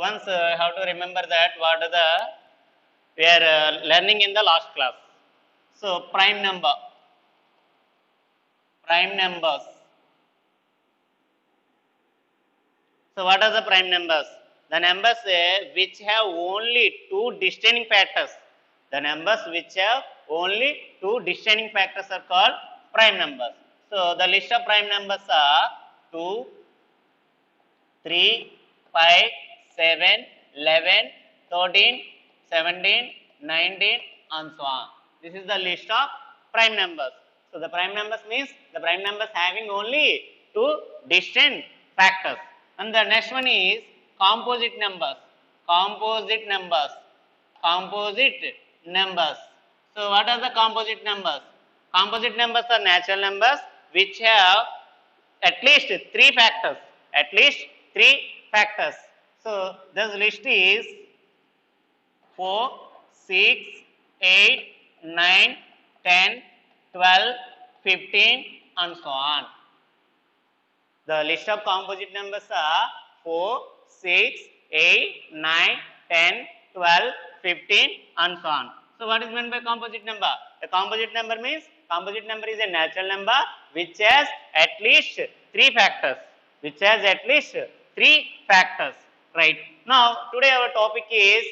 once how to remember that what are the we are learning in the last class. So prime number, prime numbers. So what are the prime numbers? The numbers which have only two distinct factors. The numbers which have only two distinct factors are called prime numbers. So the list of prime numbers are 2, 3, 5, 7, 11, 13, 17, 19 and so on. This is the list of prime numbers. So the prime numbers means the prime numbers having only two distinct factors. And the next one is composite numbers. Composite numbers. Composite numbers. So what are the composite numbers? Composite numbers are natural numbers which have at least three factors. At least three factors. So this list is 4, 6, 8, 9, 10, 12, 15 and so on. The list of composite numbers are 4, 6, 8, 9, 10, 12, 15 and so on. So what is meant by composite number? A composite number means composite number is a natural number which has at least three factors. Which has at least three factors. Right. Now today our topic is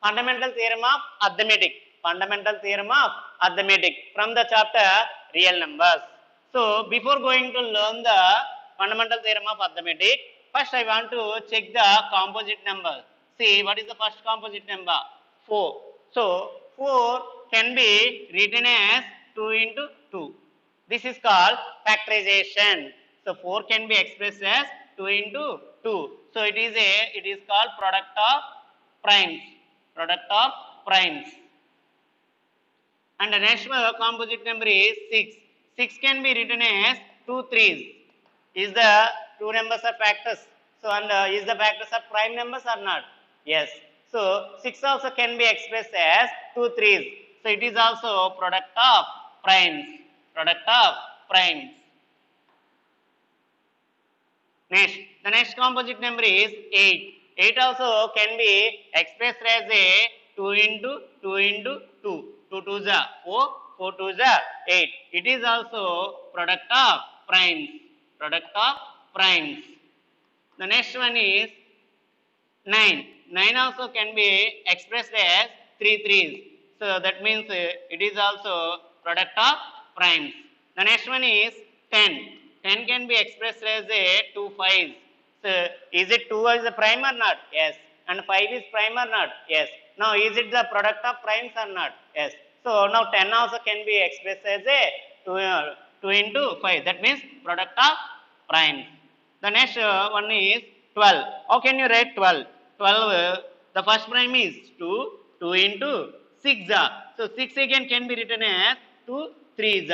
fundamental theorem of arithmetic. Fundamental theorem of arithmetic from the chapter real numbers. So before going to learn the fundamental theorem of arithmetic, first I want to check the composite number. See what is the first composite number? 4. So 4 can be written as 2 into 2. This is called factorization. So 4 can be expressed as 2 into 2. So it is called product of primes. Product of primes. And the next composite number is 6. 6 can be written as 2 3s. Is the two numbers are factors? So and is the factors are prime numbers or not? Yes. So 6 also can be expressed as 2 3s. So it is also product of primes. Product of primes. Next, the next composite number is 8. 8 also can be expressed as a 2 into 2 into 2. 2 2s are 4, 4 2s are 8. It is also product of primes. Product of primes. The next one is 9. 9 also can be expressed as 3 3s. So that means it is also product of primes. The next one is 10. 10 can be expressed as a 2 5s. So is it 2 is a prime or not? Yes. And 5 is prime or not? Yes. Now is it the product of primes or not? Yes. So now 10 also can be expressed as a 2 into 5. That means product of primes. The next one is 12. How can you write 12? 12, the first prime is 2, 2 into 6. So 6 again can be written as 2 3s.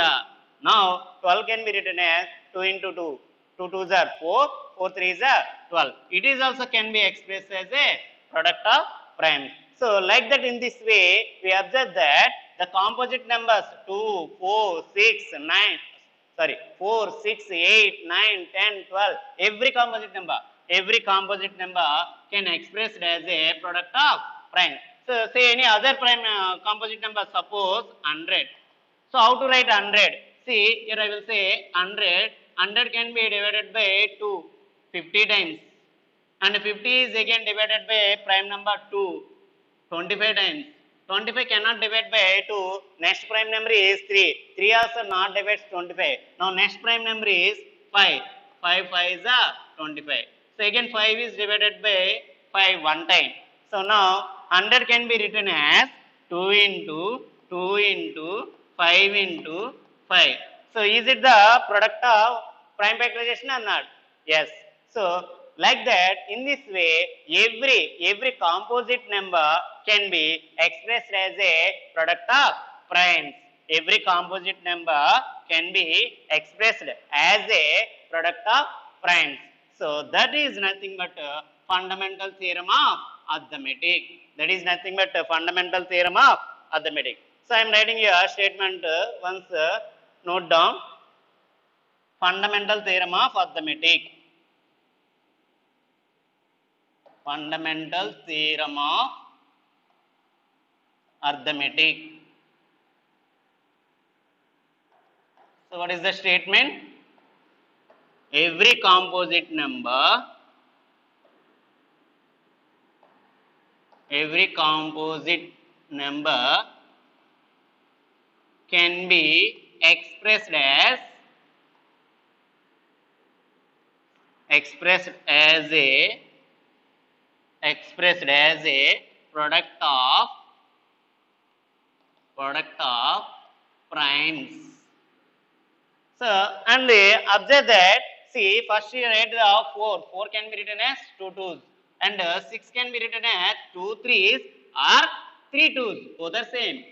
Now 12 can be written as 2 into 2. 2 2s are 4, 4 3s are 12. It is also can be expressed as a product of primes. So like that in this way, we observe that the composite numbers 2, 4, 6, 9, 4, 6, 8, 9, 10, 12, every composite number can expressed as a product of prime. So say any other prime composite number, suppose 100. So how to write 100? See, here I will say 100. 100 can be divided by 2 50 times. And 50 is again divided by prime number 2 25 times. 25 cannot divide by 2. Next prime number is 3. 3 also not divides 25. Now next prime number is 5. 5 5 is 25. So again 5 is divided by 5 one time. So now 100 can be written as 2 into 2 into 5 into 5. So is it the product of prime factorization or not? Yes. So like that, in this way, every composite number can be expressed as a product of primes. Every composite number can be expressed as a product of primes. So that is nothing but a fundamental theorem of arithmetic. That is nothing but a fundamental theorem of arithmetic. So I am writing a statement once note down. Fundamental theorem of arithmetic. fundamental theorem of arithmetic. So what is the statement? Every composite number can be expressed as a product of primes. So, and observe that, see, first you write the 4. 4 can be written as 2 twos, and 6 can be written as 2 threes or 3 twos. Both are same.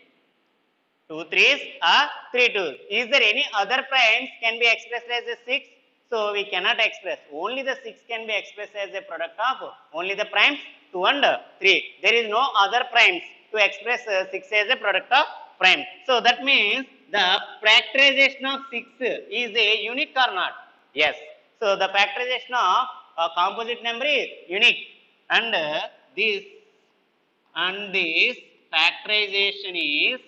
2 threes or 3 twos. Is there any other primes can be expressed as a 6? So, we cannot express. Only the 6 can be expressed as a product of only the primes 2 and 3. There is no other primes to express 6 as a product of prime. So, that means the factorization of 6 is a unique or not? Yes. So, the factorization of a composite number is unique, and this factorization is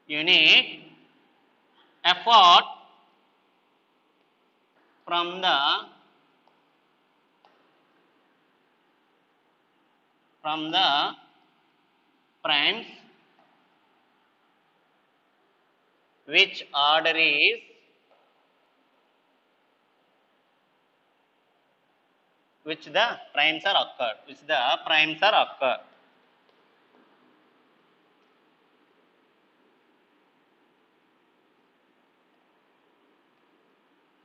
unique effort from the primes which order is which the primes are occurred.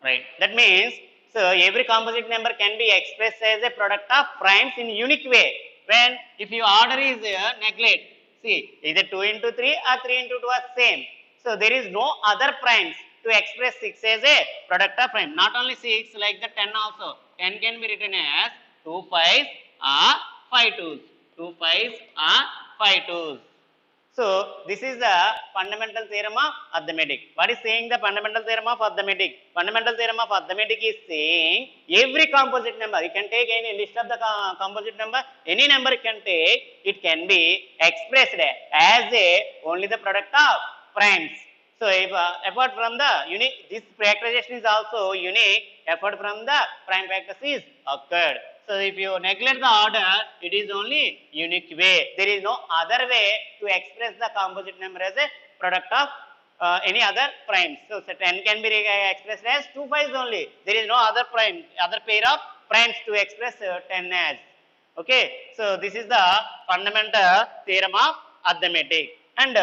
Right. That means, so every composite number can be expressed as a product of primes in unique way. When if your order is neglect, see, either 2 into 3 or 3 into 2 are same. So there is no other primes to express 6 as a product of prime. Not only 6, like the 10 also. 10 can be written as 2 5s or 5 twos. 2 5s or 5 twos. So, this is the fundamental theorem of arithmetic. What is saying the fundamental theorem of arithmetic? Fundamental theorem of arithmetic is saying every composite number, you can take any list of the composite number, any number you can take, it can be expressed as a only the product of primes. So, if, apart from the unique, this factorization is also unique, apart from the prime factors is occurred. So, if you neglect the order, it is only unique way. There is no other way to express the composite number as a product of any other primes. So, 10 can be expressed as 2 5s only. There is no other pair of primes to express 10 as. Okay. So, this is the fundamental theorem of arithmetic. And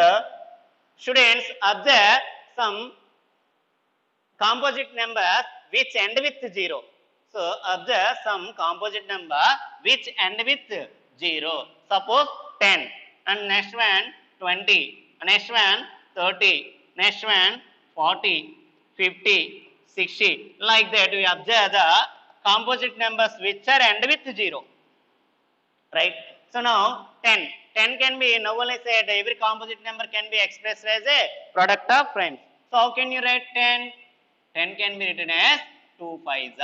students observe some composite numbers which end with 0. So, observe some composite number which end with 0. Suppose 10, and next one 20, next one 30, next one 40, 50, 60. Like that we observe the composite numbers which are end with 0. Right. So, now 10. 10 can be, now only said every composite number can be expressed as a product of primes. So, how can you write 10? 10 can be written as 2 5s.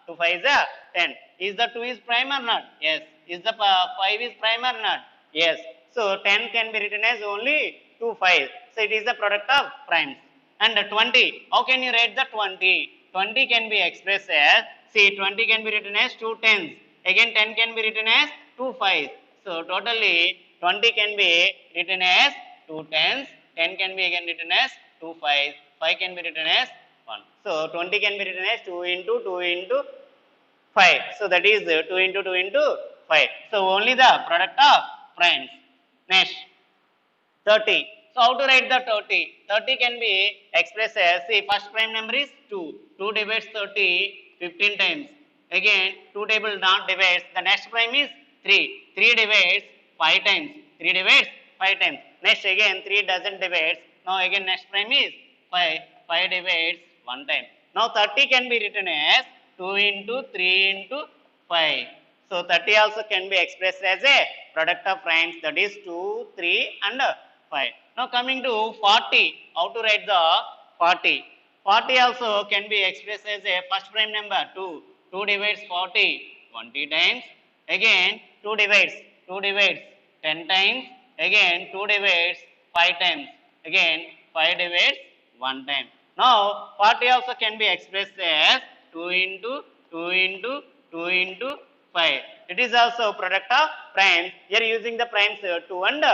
2 5s 10. Is the 2 is prime or not? Yes. Is the 5 is prime or not? Yes. So, 10 can be written as only 2 5s. So, it is the product of primes. And 20. How can you write the 20? 20 can be expressed as, see, 20 can be written as 2 10s. Again, 10 can be written as 2 5s. So, totally 20 can be written as 2 10s. 10 can be again written as 2 5s. 5 can be written as 1. So, 20 can be written as 2 into 2 into 5. So, that is 2 into 2 into 5. So, only the product of primes. Next, 30. So, how to write the 30? 30 can be expressed as, see, first prime number is 2. 2 divides 30 15 times. Again, 2 table not divides. The next prime is 3. 3 divides 5 times. 3 divides 5 times. Next, again, 3 doesn't divide. Now, again, next prime is 5. 5 divides 1 time. Now, 30 can be written as 2 into 3 into 5. So 30 also can be expressed as a product of primes, that is 2, 3 and 5. Now coming to 40, how to write the 40? 40 also can be expressed as a first prime number 2. 2 divides 40 20 times. Again 2 divides 10 times. Again 2 divides 5 times. Again 5 divides 1 time. Now 40 also can be expressed as 2 into 2 into 2 into 5. It is also product of primes. Here using the primes 2 and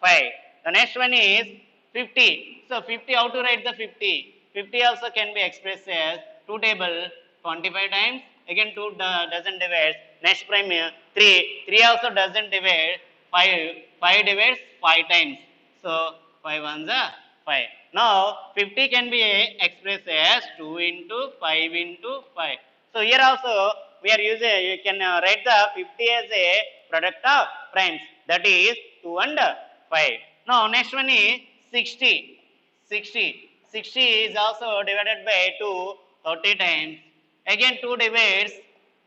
5. The next one is 50. So 50, how to write the 50? 50 also can be expressed as 2 table 25 times. Again 2 doesn't divide. Next prime 3. 3 also doesn't divide. 5. 5 divides 5 times. So 5 ones are 5. Now 50 can be expressed as 2 into 5 into 5. So here also we are using, you can write the 50 as a product of primes, that is 2 and 5. Now next one is 60. 60. 60 is also divided by 2 30 times. Again 2 divides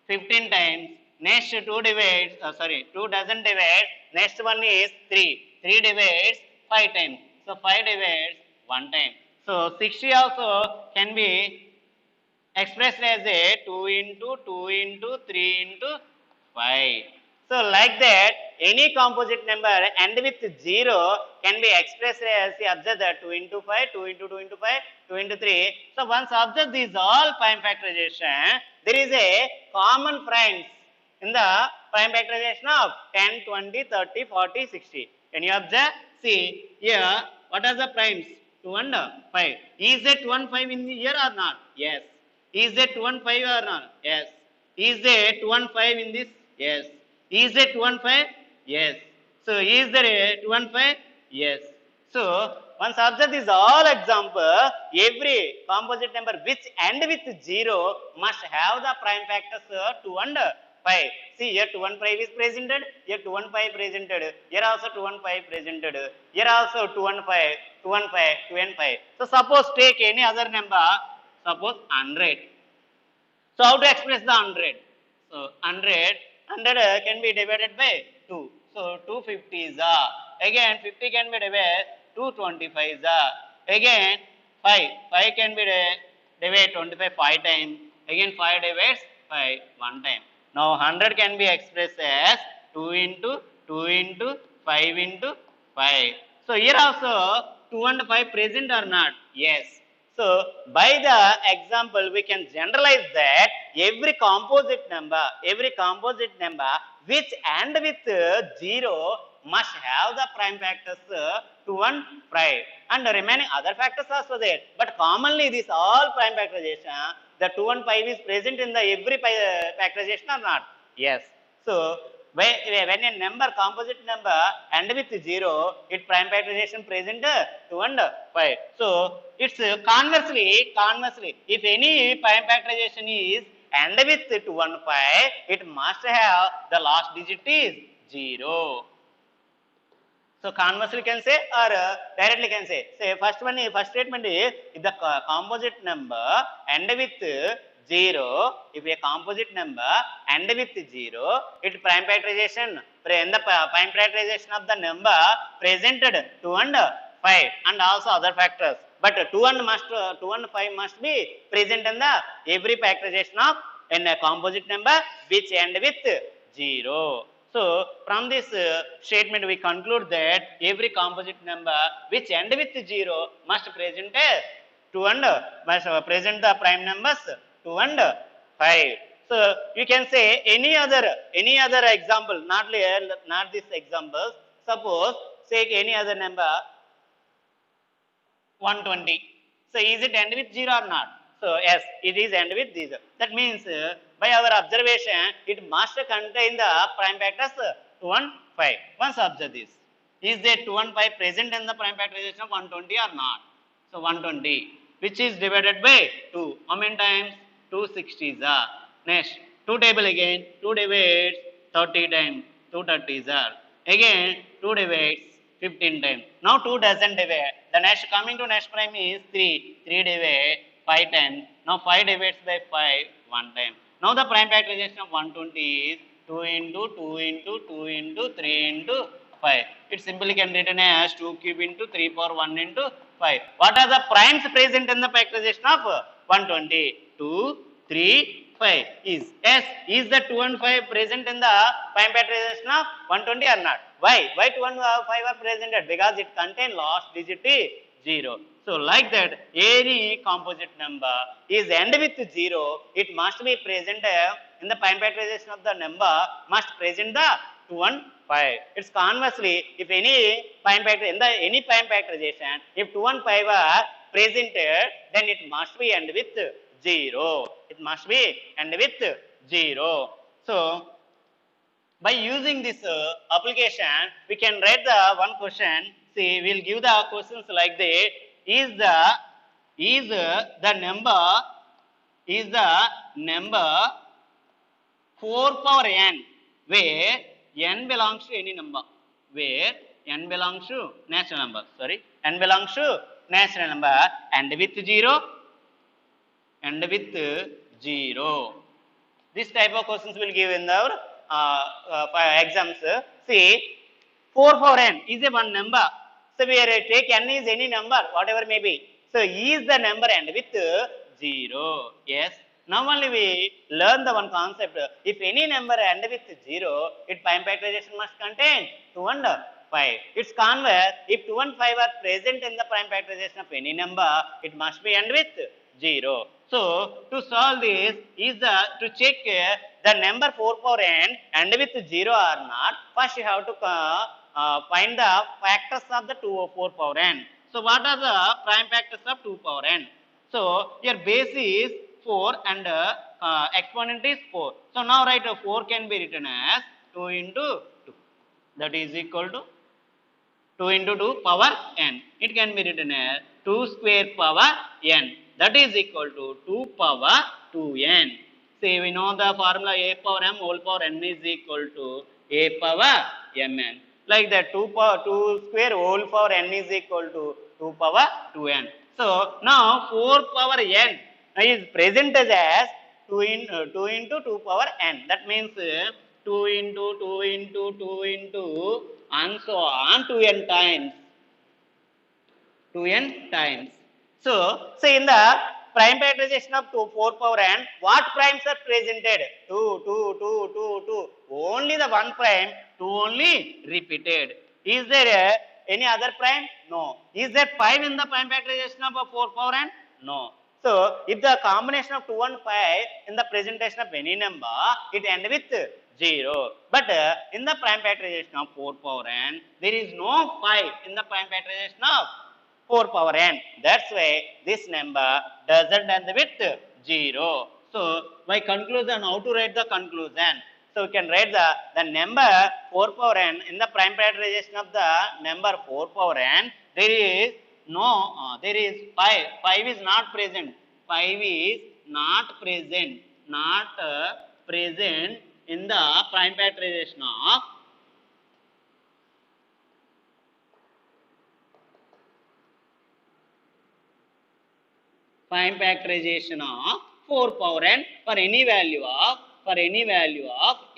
15 times. Next 2 divides, 2 doesn't divide. Next one is 3. 3 divides 5 times. So 5 divides 1 time. So 60 also can be expressed as a 2 into 2 into 3 into 5. So like that, any composite number end with 0 can be expressed as, observe that 2 into 5, 2 into 2 into 5, 2 into 3. So once observe these all prime factorization, there is a common primes in the prime factorization of 10, 20, 30, 40, 60. Can you observe? See here, what are the primes? 2 and 5. Is there 2 and 5 in the here or not? Yes. Is there 2 and 5 or not? Yes. Is there 2 and 5 in this? Yes. Is there 2 and 5? Yes. So is there a 2 and 5? Yes. So once observe this all example, every composite number which end with 0 must have the prime factors 2 and 5. See here 2 and 5 is presented, here 2 and 5 presented, here also 2 and 5 presented, here also 2 and 5, 2 and 5, 2 and 5. So suppose take any other number, suppose 100. So how to express the 100? So 100 can be divided by 2. So 250 is again 50 can be divided 225 is again 5 can be divided 25 5 times. Again 5 divides 5 1 time. Now 100 can be expressed as 2 into 2 into 5 into 5. So here also 2 and 5 present or not? Yes. So by the example we can generalize that every composite number which end with 0 must have the prime factors 2 and 5 and the remaining other factors also there. But commonly this all prime factorization, the 2 and 5 is present in the every factorization or not? Yes. So when a number, composite number end with 0, its prime factorization present 2 and 5. So it's conversely, if any prime factorization is end with 2 and 5, it must have the last digit is 0. So conversely can say or directly can say. Say first statement is if the composite number end with 0, if a composite number end with 0, its prime factorization, the prime factorization of the number presented 2 and 5 and also other factors. But 2 and 5 must be present in the every factorization of a composite number which end with 0. So from this statement we conclude that every composite number which end with 0 must present a 2 and must present the prime numbers 2 and 5. So you can say any other example, not this example. Suppose take any other number 120. So is it end with 0 or not? So yes, it is end with 0. That means by our observation, it must contain the prime factors 2 and 5. Once observe this. Is there 2 and 5 present in the prime factorization of 120 or not? So 120, which is divided by 2. How many times? 260 is next. 2 table again, 2 divides 30 times, 230 is again 2 divides 15 times. Now 2 doesn't divide. The next coming to next prime is 3. 3 divide 5 times. Now 5 divides by 5 1 time. Now the prime factorization of 120 is 2 into 2 into 2 into 3 into 5. It simply can be written as 2 cube into 3 power 1 into 5. What are the primes present in the factorization of 120? 2, 3, 5. Is the 2 and 5 present in the prime factorization of 120 or not? Why? Why 2 and 5 are presented? Because it contains last digit 0. So like that, any composite number is end with 0, it must be present in the prime factorization of the number must present the 2 and 5. It's conversely, if any prime factor in the any prime factorization, if 2 and 5 are presented, then it must be end with 0. It must be end with 0. So by using this application, we can write the one question. See, we'll give the questions like this: Is the number 4 power n, where n belongs to any number, where n belongs to natural number. Sorry, n belongs to natural number, and with 0, and with 0. This type of questions will give in our exams. See, 4 power n is a one number. So we take n is any number, whatever may be. So is the number end with 0? Yes. Now only we learn the one concept. If any number end with 0, its prime factorization must contain 2 and 5. It's converse. If 2 and 5 are present in the prime factorization of any number, it must be end with 0. So to solve this is to check the number 4 power n end with 0 or not. First you have to find the factors of the 2 or 4 power n. So what are the prime factors of 2 power n? So your base is 4 and exponent is 4. So now write 4 can be written as 2 into 2. That is equal to 2 into 2 power n. It can be written as 2 square power n. That is equal to 2 power 2n. See, we know the formula a power m whole power n is equal to a power mn. Like that, 2 square whole power n is equal to 2 power 2n. So now 4 power n is presented as 2 into 2 power n. That means 2 into 2 into 2 into and so on 2n times. 2n times. So in the prime factorization of 4 power n, what primes are presented? 2, 2, 2, 2, 2. Only the one prime, 2 only repeated. Is there any other prime? No. Is there 5 in the prime factorization of 4 power n? No. So if the combination of 2 and 5 in the presentation of any number, it ends with 0. But in the prime factorization of 4 power n, there is no 5 in the prime factorization of 4 power n. That's why this number doesn't end with 0. So by conclusion, how to write the conclusion? So we can write the number 4 power n in the prime factorization of the number 4 power n. There is no, there is 5. 5 is not present. 5 is not present. Not present in the prime factorization of prime factorization of 4 power n for any value of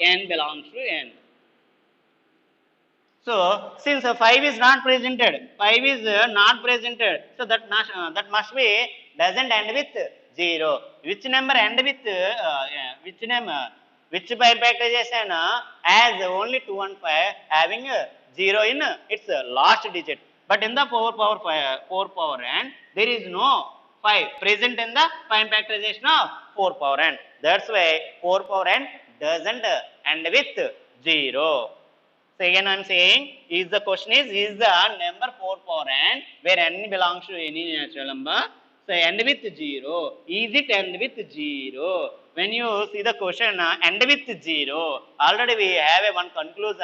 n belongs to n. So since 5 is not presented, so that must be doesn't end with 0. Which number end with which prime factorization has only 2 and 5 having 0 in its last digit. But in the 4 power n, there is no 5 present in the prime factorization of 4 power n. That's why 4 power n doesn't end with 0. So again I am saying, the question is the number 4 power n, where n belongs to any natural number, so end with 0. Is it end with 0? When you see the question end with 0, already we have one conclusion,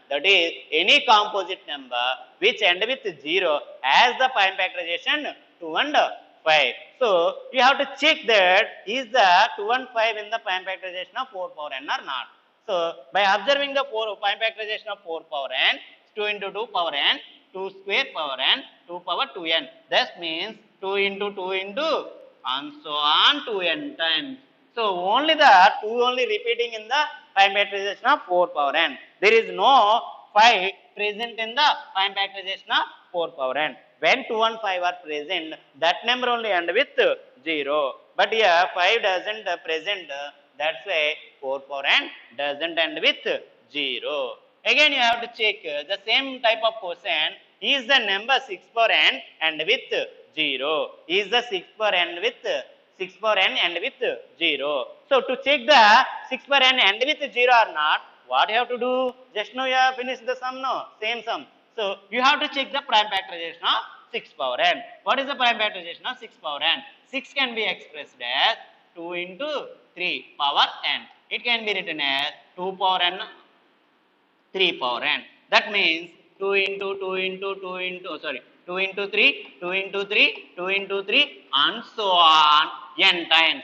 that is any composite number which end with 0 has the prime factorization 2 and 5. So you have to check that is the 2 and 5 in the prime factorization of 4 power n or not. So by observing the prime factorization of 4 power n, 2 into 2 power n, 2 square power n, 2 power 2n. That means 2 into 2 into and so on 2n times. So only the 2 only repeating in the prime factorization of 4 power n. There is no 5 present in the prime factorization of 4 power n. When 2 and 5 are present, that number only end with 0. But here 5 doesn't present, that's why 4 power n doesn't end with 0. Again you have to check the same type of question. Is the number 6 power n end with 0? Is the 6 power n with 6 power n end with 0? So to check the 6 power n end with 0 or not, what you have to do? Just now you have finished the sum, no? Same sum. So you have to check the prime factorization of 6 power n. What is the prime factorization of 6 power n? 6 can be expressed as 2 into 3 power n. It can be written as 2 power n 3 power n. That means 2 into 2 into 2 into, sorry, 2 into 3, 2 into 3, 2 into 3 and so on n times.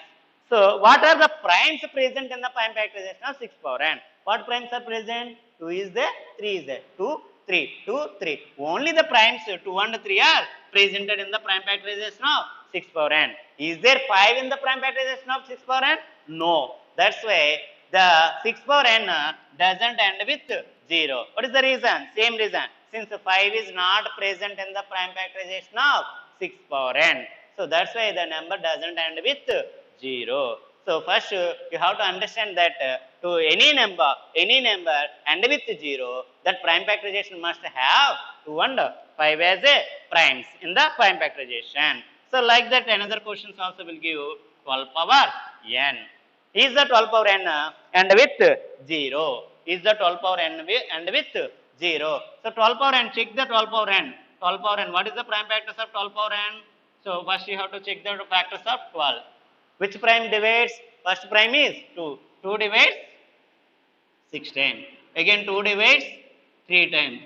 So what are the primes present in the prime factorization of 6 power n? What primes are present? 2 is there, 3 is there, 2, 3, 2, 3. Only the primes 2 and 3 are presented in the prime factorization of 6 power n. Is there 5 in the prime factorization of 6 power n? No. That's why the 6 power n doesn't end with 0. What is the reason? Same reason. Since 5 is not present in the prime factorization of 6 power n. So that's why the number doesn't end with 0. So first you have to understand that to any number end with 0, that prime factorization must have 2 and 5 as a primes in the prime factorization. So like that another questions also will give 12 power n. Is the 12 power n end with 0? Is the 12 power n end with 0? So 12 power n, check the 12 power n. 12 power n, what is the prime factors of 12 power n? So first you have to check the factors of 12. Which prime divides? First prime is 2. 2 divides 6 times. Again 2 divides 3 times.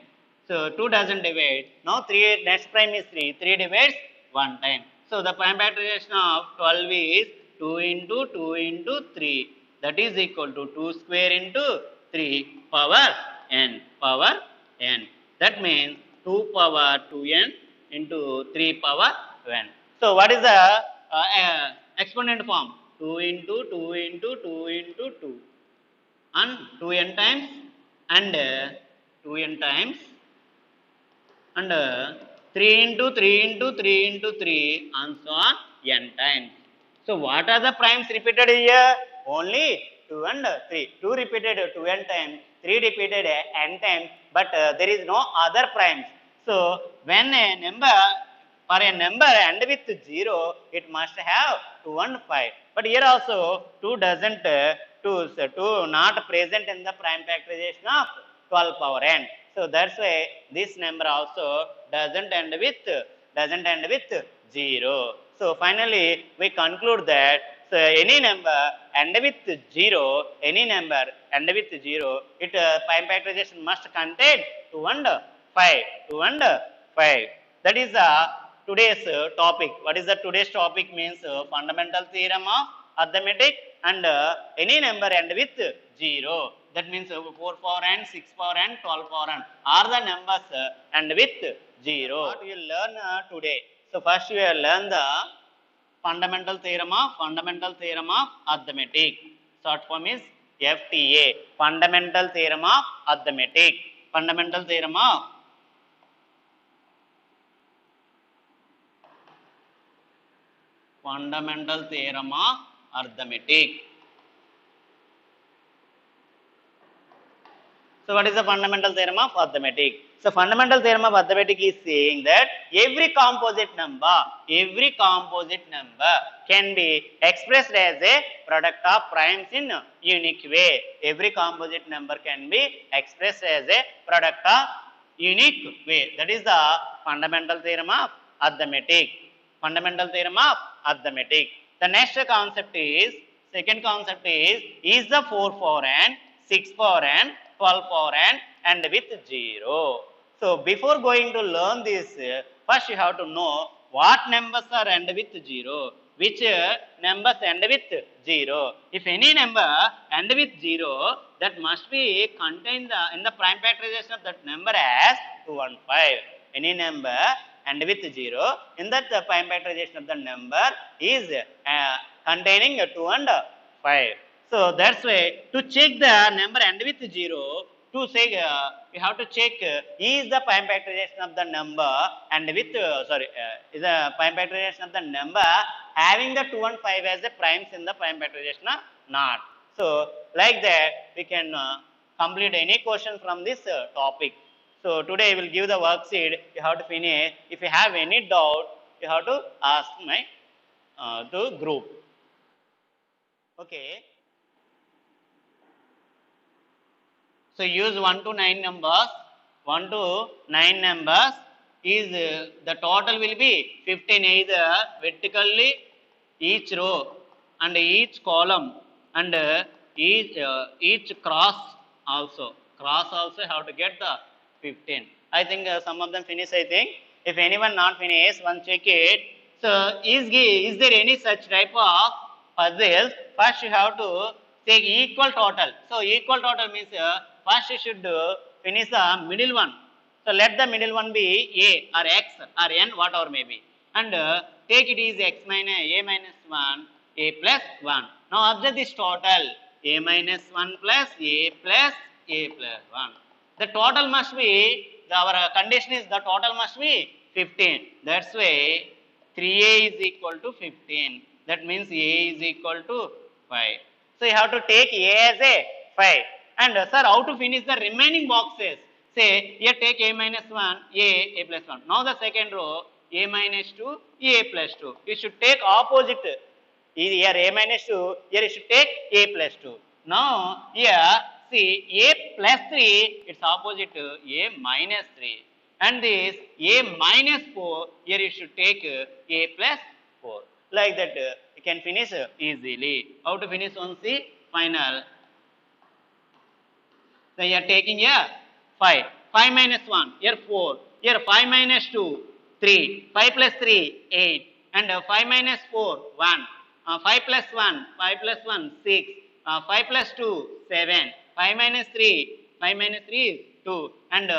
So 2 doesn't divide. Now 3, next prime is 3. 3 divides 1 time. So the prime factorization of 12 is 2 into 2 into 3. That is equal to 2 square into 3 power n. Power n. That means 2 power 2n into 3 power n. So what is the exponent form? 2 into 2 into 2 into 2 and 2n times and 2n times and 3 into 3 into 3 into 3 and so on n times. So what are the primes repeated here? Only 2 and 3. 2 repeated 2n times, 3 repeated n times, but there is no other primes. So when a number, for a number end with 0, it must have 2 and 5. But here also 2 doesn't, 2 not present in the prime factorization of 12 power n. So that's why this number also doesn't end with 0. So finally we conclude that so any number end with 0, any number end with 0, it prime factorization must contain 2 and 5, 2 and 5. That is today's topic. What is the today's topic means fundamental theorem of arithmetic and any number end with 0. That means 4 power n, 6 power n, 12 power n are the numbers end with 0. What we will learn today? So first we will learn the fundamental theorem of arithmetic. Short form is FTA. Fundamental theorem of arithmetic. Fundamental theorem of arithmetic. So what is the fundamental theorem of arithmetic? So fundamental theorem of arithmetic is saying that every composite number can be expressed as a product of primes in unique way. Every composite number can be expressed as a product of unique way. That is the fundamental theorem of arithmetic. Fundamental theorem of arithmetic. The next concept is, second concept is the 4 power n, 6 power n, 12 power n and with 0. So before going to learn this, first you have to know what numbers are end with 0, which numbers end with 0. If any number end with 0, that must be contained in the prime factorization of that number as 2 and 5. Any number end with 0, in that the prime factorization of the number is containing 2 and 5. So that's why to check the number end with 0, to say you have to check is the prime factorization of the number and with is the prime factorization of the number having the 2 and 5 as the primes in the prime factorization or not. So like that we can complete any question from this topic. So today I will give the worksheet. You have to finish. If you have any doubt, you have to ask my to group. Okay. So use 1 to 9 numbers. 1 to 9 numbers is the total will be 15 either vertically each row and each column and each cross also. Cross also have to get the 15. I think some of them finish. I think if anyone not finish, one check it. So is there any such type of puzzles? First you have to take equal total. So equal total means first you should finish the middle one. So let the middle one be a or x or n whatever may be and take it is x minus a minus 1 a plus 1. Now observe this total a minus 1 plus a plus a plus 1. The total must be our condition is the total must be 15. That's why 3a is equal to 15. That means a is equal to 5. So you have to take a as a 5. And sir, how to finish the remaining boxes? Say here take a minus 1, a plus 1. Now the second row a minus 2, a plus 2. You should take opposite. Here a minus 2, here you should take a plus 2. Now here see a plus 3, it's opposite to a minus 3. And this a minus 4, here you should take a plus 4. Like that you can finish easily. How to finish on C? Final. So you are taking here 5. 5 minus 1, here 4. Here 5 minus 2, 3. 5 plus 3, 8. And 5 minus 4, 1. 5 plus 1, 5 plus 1, 6. 5 plus 2, 7. 5 minus 3, 5 minus 3 is 2. And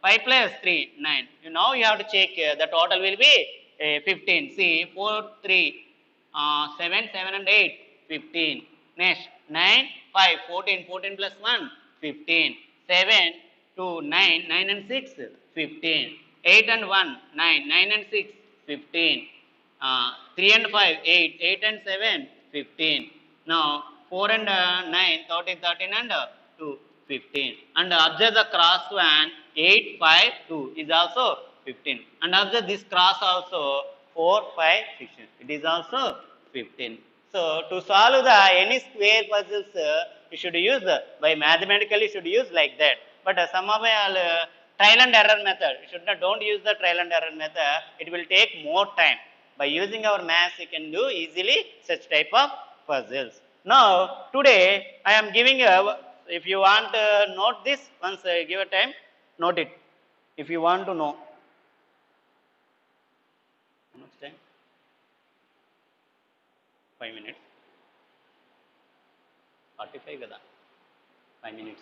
5 plus 3, 9. Now you have to check the total will be 15. See 4, 3, 7, 7 and 8, 15. Next 9, 5, 14, 14 plus 1, 15. 7, 2, 9, 9 and 6, 15. 8 and 1, 9, 9 and 6, 15. 3 and 5, 8, 8 and 7, 15. Now 4 and 9, 13, 13 and 2, 15. And observe the cross one, 8, 5, 2 is also 15. And observe this cross also 4, 5, 16. It is also 15. So to solve the any square puzzles, you should use by mathematically you should use like that. But some of trial and error method, you should not don't use the trial and error method. It will take more time. By using our maths, you can do easily such type of puzzles. Now today I am giving a. If you want to note this, once I give a time, note it. If you want to know. How much time? 5 minutes. 45 kada. 5 minutes.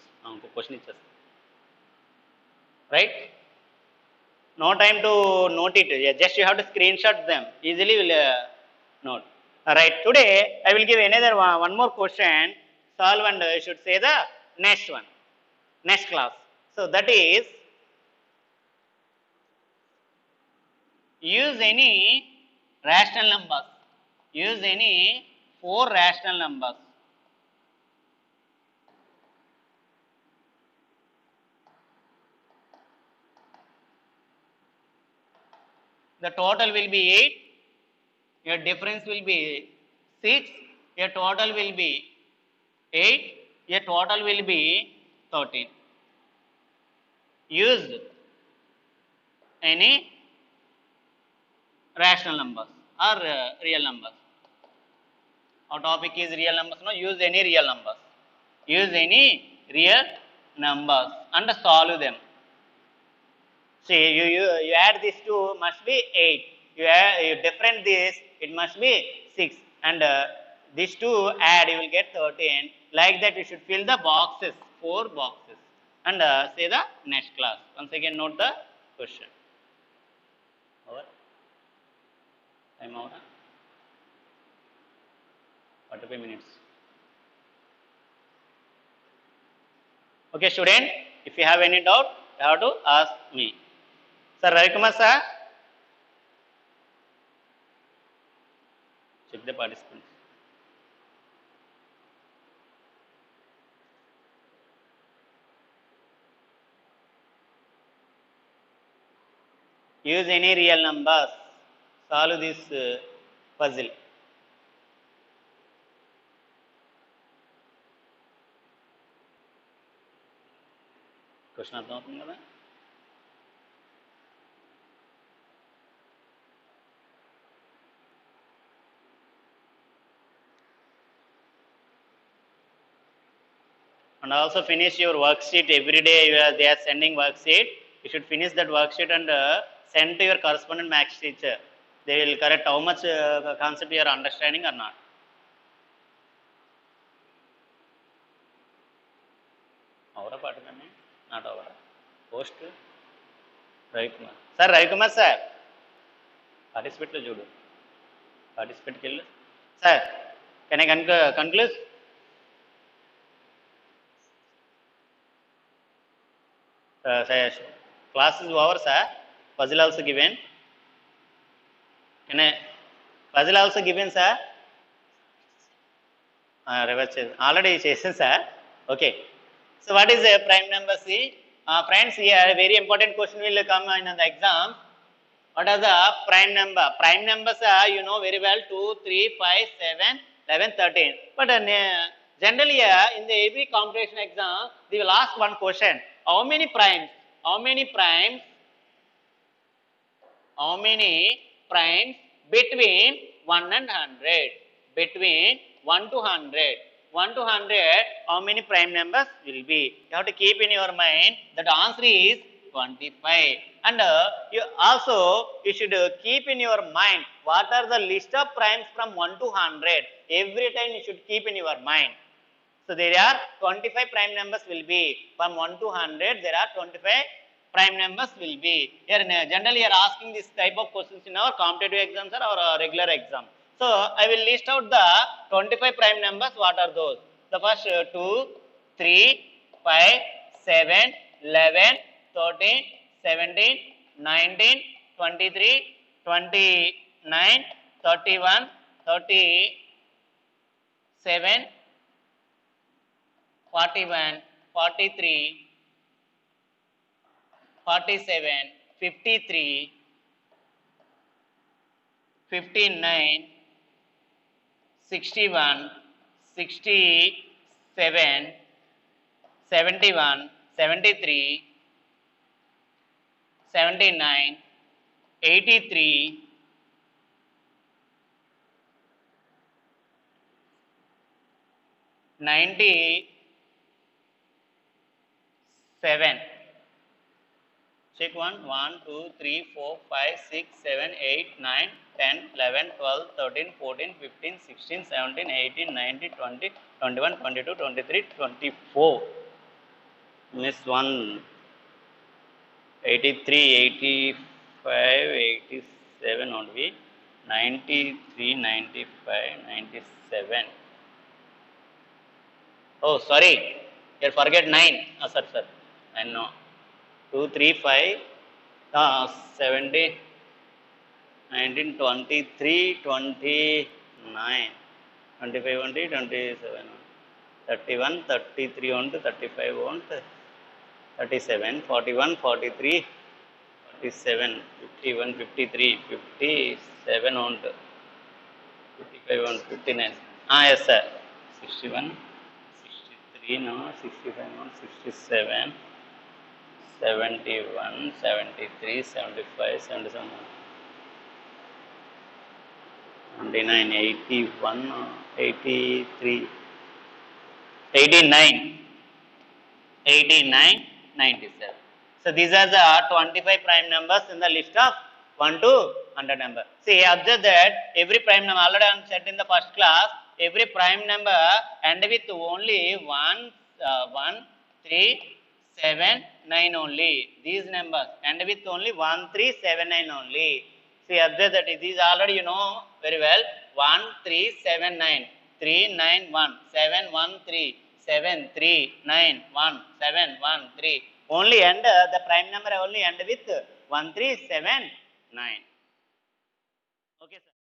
Question is just. Right? No time to note it. Just you have to screenshot them. Easily will note. Alright. Today I will give another one more question. Solve and you should say the next one. Next class. So that is use any rational numbers. Use any 4 rational numbers. The total will be 8. Your difference will be 6. Your total will be 8. Your total will be 13. Use any rational numbers or real numbers. Our topic is real numbers. No, use any real numbers. Use any real numbers and solve them. See, you add these two must be 8. You different this, it must be 6. And these two add, you will get 13. Like that, you should fill the boxes, 4 boxes. And say the next class. Once again, note the question. Over. Time over. 45 minutes. Okay, student, if you have any doubt, you have to ask me. Sir, Ravikumar sir, check the participants. Use any real numbers. Solve this puzzle. Question అర్థం అవుతుంది కదా? And also finish your worksheet every day. They are sending worksheet. You should finish that worksheet and send to your correspondent maths teacher. They will correct how much concept you are understanding or not. Avara paatadane? Not avara. Post Ravikumar. Sir, Ravikumar sir. Participate lo చూడు. Participate కి వెళ్ళు. Sir, can I conclude? Class is over, sir. Puzzle also given. Can I? Puzzle also given, sir. Already చేసాను, sir. Okay. So what is a prime number? See, friends, here a very important question will come in the exam. What are the prime number? Prime numbers are, you know very well, 2, 3, 5, 7, 11, 13. But generally, in the every competition exam, they will ask one question: how many primes? How many primes? How many primes between 1 and 100? Between 1 to 100. 1 to 100, how many prime numbers will be? You have to keep in your mind that the answer is 25. And you should keep in your mind what are the list of primes from 1 to 100. Every time you should keep in your mind. So there are 25 prime numbers will be. From 1 to 100, there are 25 prime numbers will be. Here generally you are asking this type of questions in our competitive exams or our regular exam. So I will list out the 25 prime numbers. What are those? The first 2, 3, 5, 7, 11, 13, 17, 19, 23, 29, 31, 37, 41, 43, 47, 53, 59, 61, 67, 71, 73, 79, 83, 97. Check 1, 2, 3, 4, 5, 6, 7, 8, 9, 10, 11, 12, 13, 14, 15, 16, 17, 18, 19, 20, 21, 22, 23, 24. Miss 1, 83, 85, 87 only. 93, 95, 97. Oh, sorry. You forget 9. Oh, sir. I know. 2, 3, 5, 70, 19, 23, 29, 25 only, 27, 31, 33 on 35 on 37, 41, 43, 47, 51, 53, 57 on 55 on 59. Yes, sir. 61, 63, no, 65 on 67. 71, 73, 75, 77, 79, 81, 83, 89, 89, 97. So these are the 25 prime numbers in the list of 1 to 100 number. See, observe that every prime number, already I said in the first class, every prime number end with only 1, 3, 7, 9 only. These numbers end with only 1, 3, 7, 9 only. See, observe that these already you know very well. 1, 3, 7, 9. 3, 9, 1. 7, 1, 3. 7 3 9 1 7 1 3. Only end the prime number only end with 1 3 7 9. Okay, sir.